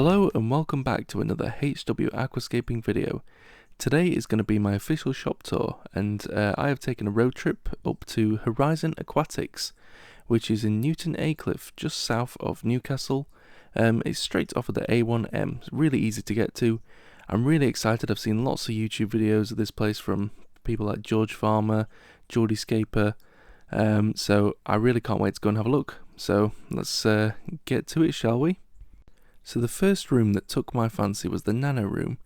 Hello and welcome back to another HW-Aquascaping video. Today is going to be my official shop tour, and I have taken a road trip up to Horizon Aquatics, which is in Newton Aycliffe, just south of Newcastle. It's straight off of the A1M, it's really easy to get to. I'm really excited. I've seen lots of YouTube videos of this place from people like George Farmer, Geordie Scaper, so I really can't wait to go and have a look. So let's get to it, shall we? So the first room that took my fancy was the nano room.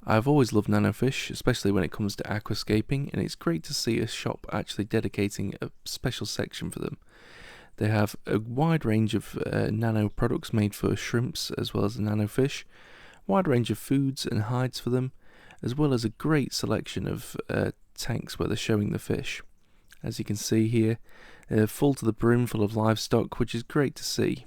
I've always loved nano fish, especially when it comes to aquascaping, and it's great to see a shop actually dedicating a special section for them. They have a wide range of nano products made for shrimps as well as the nano fish, wide range of foods and hides for them, as well as a great selection of tanks where they're showing the fish. As you can see here, full to the brim full of livestock, which is great to see.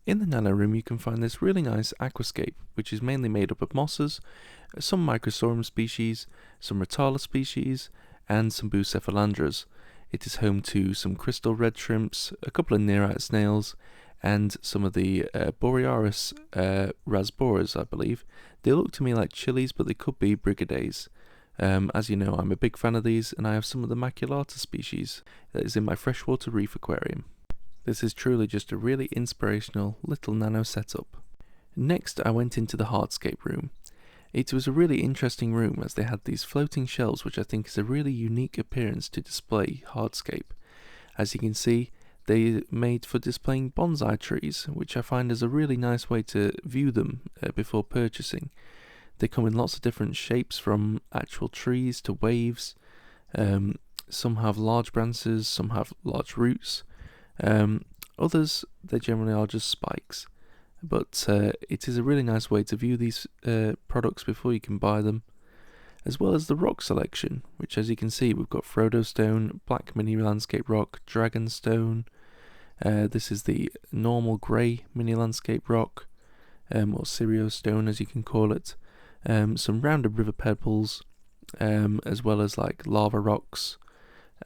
In the nano room you can find this really nice aquascape, which is mainly made up of mosses, some microsorum species, some rotala species, and some bucephalandras. It is home to some crystal red shrimps, a couple of nearite snails, and some of the Borearis rasboras, I believe. They look to me like chilies, but they could be brigadiers. As you know, I'm a big fan of these, and I have some of the maculata species that is in my freshwater reef aquarium. This is truly just a really inspirational little nano setup. Next I went into the Hardscape room. It was a really interesting room as they had these floating shelves, which I think is a really unique appearance to display hardscape. As you can see, they made for displaying bonsai trees, which I find is a really nice way to view them before purchasing. They come in lots of different shapes, from actual trees to waves. Some have large branches, some have large roots. Others, they generally are just spikes, but it is a really nice way to view these products before you can buy them, as well as the rock selection, which, as you can see, we've got Frodo Stone, Black Mini Landscape Rock, Dragon Stone. This is the normal grey Mini Landscape Rock, or Sirio Stone as you can call it. Some rounded river pebbles, as well as like lava rocks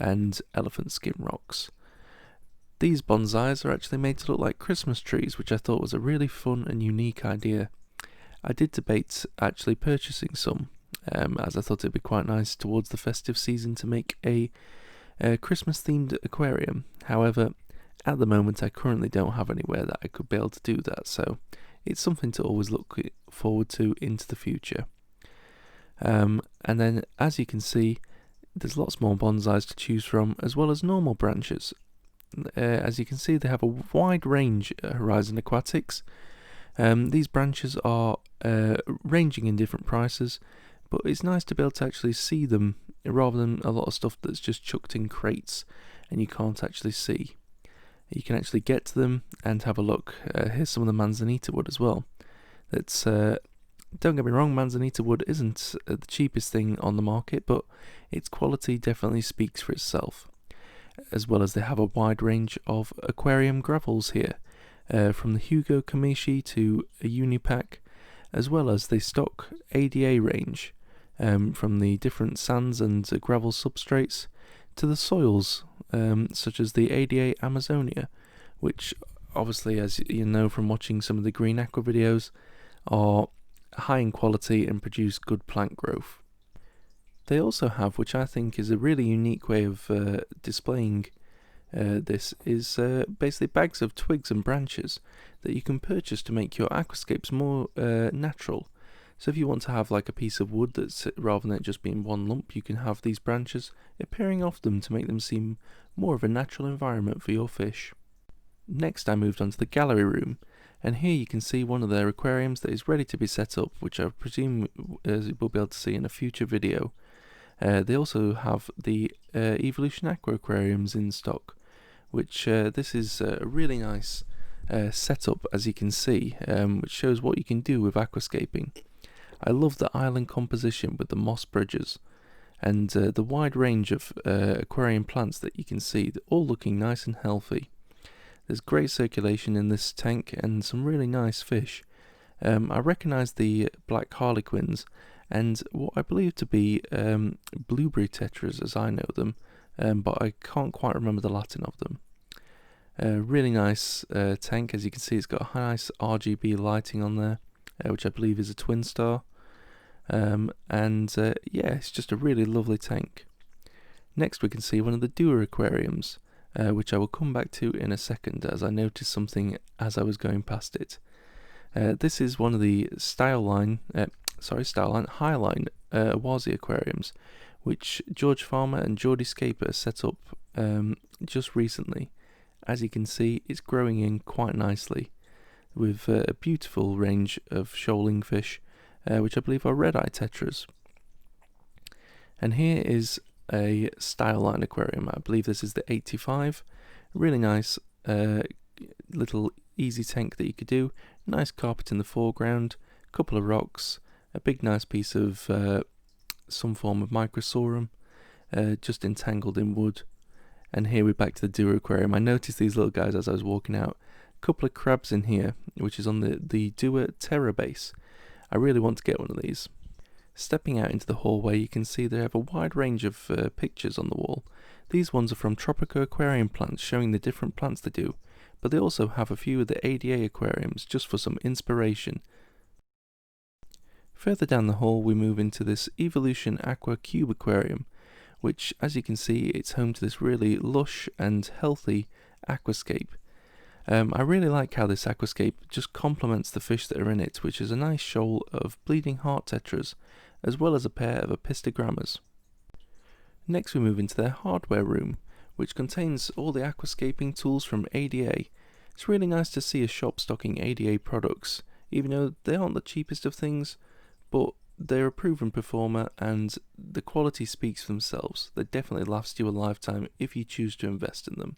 and elephant skin rocks. These bonsais are actually made to look like Christmas trees, which I thought was a really fun and unique idea. I did debate actually purchasing some, as I thought it'd be quite nice towards the festive season to make a Christmas themed aquarium. However, at the moment I currently don't have anywhere that I could be able to do that, so it's something to always look forward to into the future. And then, as you can see, there's lots more bonsais to choose from, as well as normal branches. As you can see, they have a wide range at Horizon Aquatics. These branches are ranging in different prices, but it's nice to be able to actually see them rather than a lot of stuff that's just chucked in crates and you can't actually see. You can actually get to them and have a look. Here's some of the manzanita wood as well. That's don't get me wrong, manzanita wood isn't the cheapest thing on the market, but its quality definitely speaks for itself. As well as they have a wide range of aquarium gravels here, from the Hugo Kamishi to a Unipack, as well as they stock ADA range, from the different sands and gravel substrates to the soils, such as the ADA Amazonia, which obviously, as you know from watching some of the green aqua videos, are high in quality and produce good plant growth. They also have, which I think is a really unique way of displaying this, is basically bags of twigs and branches that you can purchase to make your aquascapes more natural. So if you want to have like a piece of wood that's, rather than it just being one lump, you can have these branches appearing off them to make them seem more of a natural environment for your fish. Next I moved on to the gallery room, and here you can see one of their aquariums that is ready to be set up, which I presume we'll be able to see in a future video. They also have the Evolution Aqua aquariums in stock, which this is a really nice setup, as you can see, which shows what you can do with aquascaping. I love the island composition with the moss bridges and the wide range of aquarium plants that you can see, all looking nice and healthy. There's great circulation in this tank and some really nice fish. I recognise the black harlequins and what I believe to be blueberry tetras as I know them, but I can't quite remember the Latin of them. Really nice tank. As you can see, it's got a nice RGB lighting on there, which I believe is a twin star. Yeah, it's just a really lovely tank. Next we can see one of the Dua aquariums, which I will come back to in a second, as I noticed something as I was going past it. This is one of the Highline Awazi aquariums, which George Farmer and Geordie Scaper set up just recently. As you can see, it's growing in quite nicely, with a beautiful range of shoaling fish, which I believe are red-eye tetras. And here is a Styleline aquarium. I believe this is the 85. Really nice little easy tank that you could do. Nice carpet in the foreground, couple of rocks, a big nice piece of some form of microsorum, just entangled in wood. And here we're back to the Dua aquarium. I noticed these little guys as I was walking out. A couple of crabs in here, which is on the Dua Terra base. I really want to get one of these. Stepping out into the hallway, you can see they have a wide range of pictures on the wall. These ones are from Tropico Aquarium plants, showing the different plants they do, but they also have a few of the ADA aquariums just for some inspiration. Further down the hall we move into this Evolution Aqua Cube aquarium, which, as you can see, it's home to this really lush and healthy aquascape. I really like how this aquascape just complements the fish that are in it, which is a nice shoal of bleeding heart tetras, as well as a pair of apistogrammas. Next we move into their hardware room, which contains all the aquascaping tools from ADA. It's really nice to see a shop stocking ADA products, even though they aren't the cheapest of things, but they're a proven performer and the quality speaks for themselves. They definitely last you a lifetime if you choose to invest in them.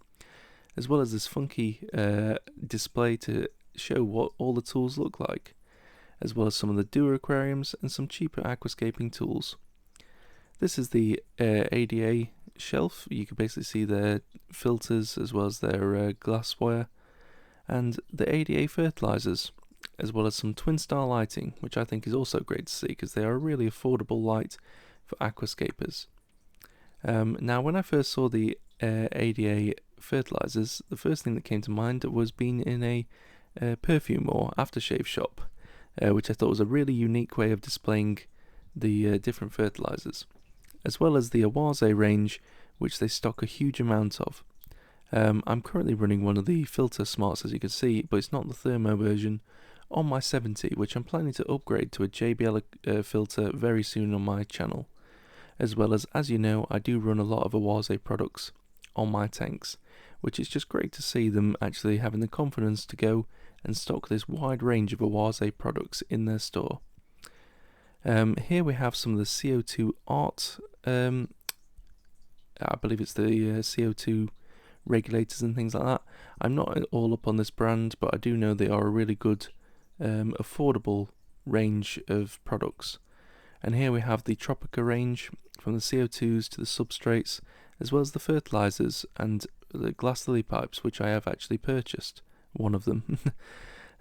As well as this funky display to show what all the tools look like, as well as some of the Dua aquariums and some cheaper aquascaping tools. This is the ADA shelf. You can basically see their filters as well as their glassware, and the ADA fertilizers, as well as some twin star lighting, which I think is also great to see because they are a really affordable light for aquascapers. Now when I first saw the ADA fertilizers, the first thing that came to mind was being in a perfume or aftershave shop, which I thought was a really unique way of displaying the different fertilizers, as well as the Awaze range, which they stock a huge amount of. I'm currently running one of the filter smarts, as you can see, but it's not the thermo version, on my 70, which I'm planning to upgrade to a JBL filter very soon on my channel. As well as you know, I do run a lot of Awaze products on my tanks, which is just great to see them actually having the confidence to go and stock this wide range of Awaze products in their store. Here we have some of the CO2 art, I believe it's the CO2 regulators and things like that. I'm not all up on this brand, but I do know they are a really good, affordable range of products. And here we have the Tropica range, from the CO2s to the substrates, as well as the fertilizers and the glass lily pipes, which I have actually purchased, one of them.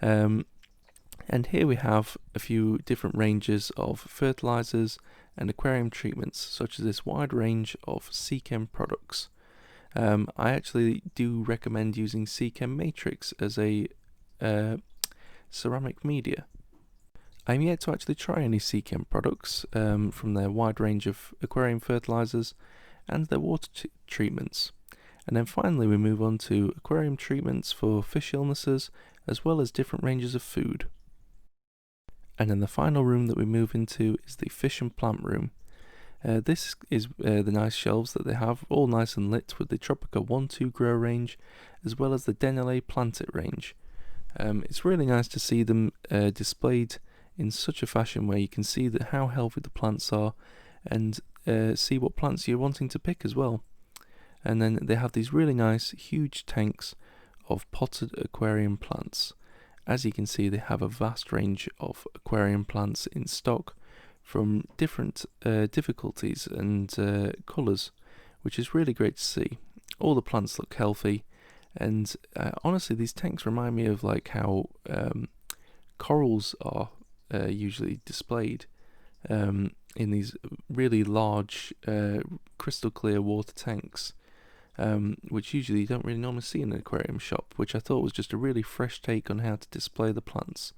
And here we have a few different ranges of fertilizers and aquarium treatments, such as this wide range of Seachem products. I actually do recommend using Seachem Matrix as a ceramic media. I'm yet to actually try any Seachem products from their wide range of aquarium fertilizers and their water treatments. And then finally we move on to aquarium treatments for fish illnesses, as well as different ranges of food. And then the final room that we move into is the fish and plant room. This is the nice shelves that they have, all nice and lit with the Tropica 1-2 grow range, as well as the Denale Plant It range. It's really nice to see them displayed in such a fashion where you can see that how healthy the plants are, and see what plants you're wanting to pick as well. And then they have these really nice huge tanks of potted aquarium plants. As you can see, they have a vast range of aquarium plants in stock from different difficulties and colours, which is really great to see. All the plants look healthy, and honestly these tanks remind me of like how corals are usually displayed in these really large crystal clear water tanks, which usually you don't really normally see in an aquarium shop, which I thought was just a really fresh take on how to display the plants,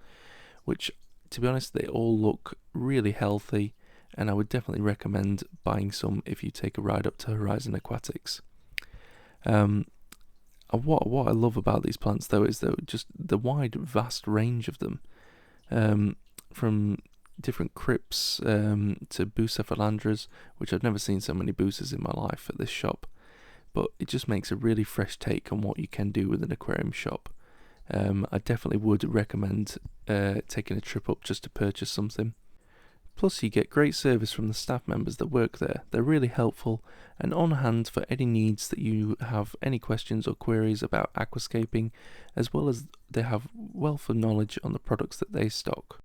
which, to be honest, they all look really healthy, and I would definitely recommend buying some if you take a ride up to Horizon Aquatics. What I love about these plants though is just the wide, vast range of them, from different crypts to bucephalandras, which I've never seen so many buces in my life at this shop. But it just makes a really fresh take on what you can do with an aquarium shop. I definitely would recommend taking a trip up just to purchase something. Plus you get great service from the staff members that work there. They're really helpful and on hand for any needs that you have, any questions or queries about aquascaping, as well as they have wealth of knowledge on the products that they stock.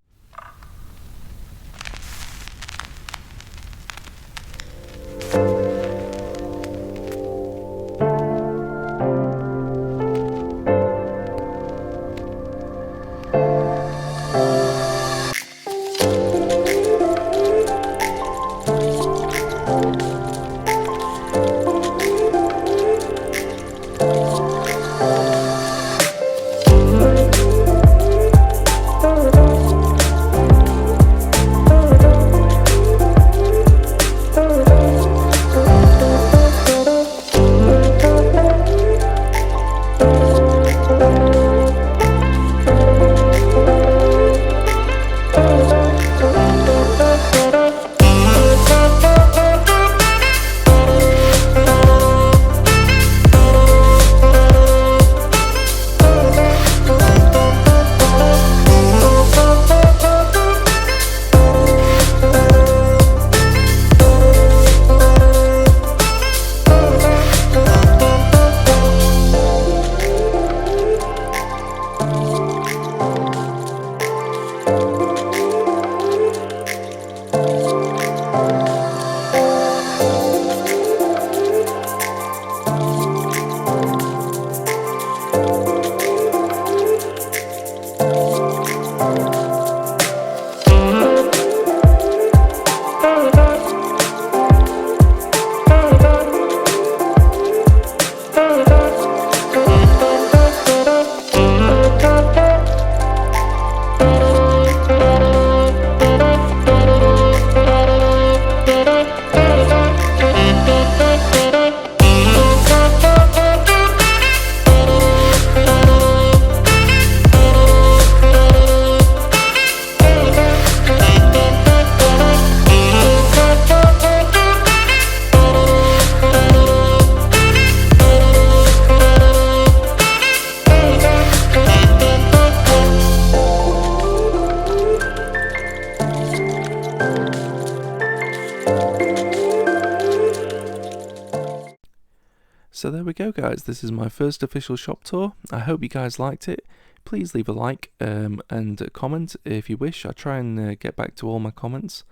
So there we go, guys. This is my first official shop tour. I hope you guys liked it. Please leave a like and a comment if you wish. I try and get back to all my comments.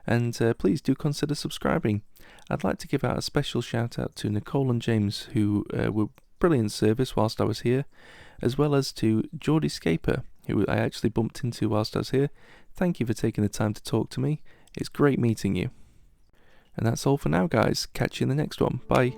And please do consider subscribing. I'd like to give out a special shout out to Nicole and James, who were brilliant service whilst I was here, as well as to Geordie Scaper, who I actually bumped into whilst I was here. Thank you for taking the time to talk to me. It's great meeting you. And that's all for now, guys. Catch you in the next one. Bye.